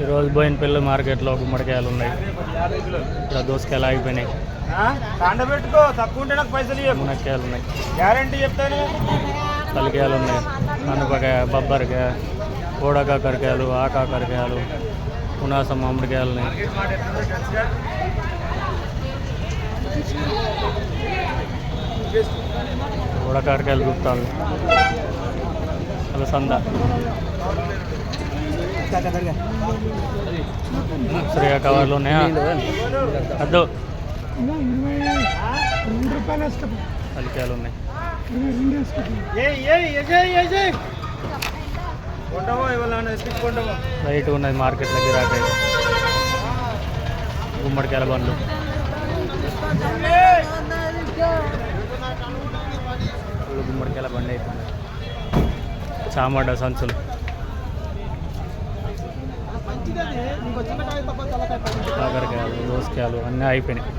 ఈరోజు బోయినపల్లి మార్కెట్లో గుమ్మడికాయలు ఉన్నాయి. ఇక్కడ దోసకాయలు ఆగిపోయినాయి. పెట్టుకో తక్కువ ఉంటే నాకు పైసలు మునక్కాయలు ఉన్నాయి, గ్యారంటీ చెప్తాను. తలికాయలు ఉన్నాయి, అనపకాయ, బొబ్బరికాయ, కోడ కాకరకాయలు, ఆ కాకరకాయలు, పునాస మామిడికాయలు ఉన్నాయి. కోడ కాకరకాయలు చూస్తాను అలా సంద శ్రేయ కవర్లు ఉన్నాయా? అద్దు తలికాయలు ఉన్నాయి. రైట్ ఉన్నది మార్కెట్లో గిరాకీ. గుమ్మడికాయల బండ్లు, గుమ్మడికాయల బండి అవుతుంది. చామడ సంచులు, కాకరకాయలు, దోసకాయలు అన్నీ అయిపోయినాయి.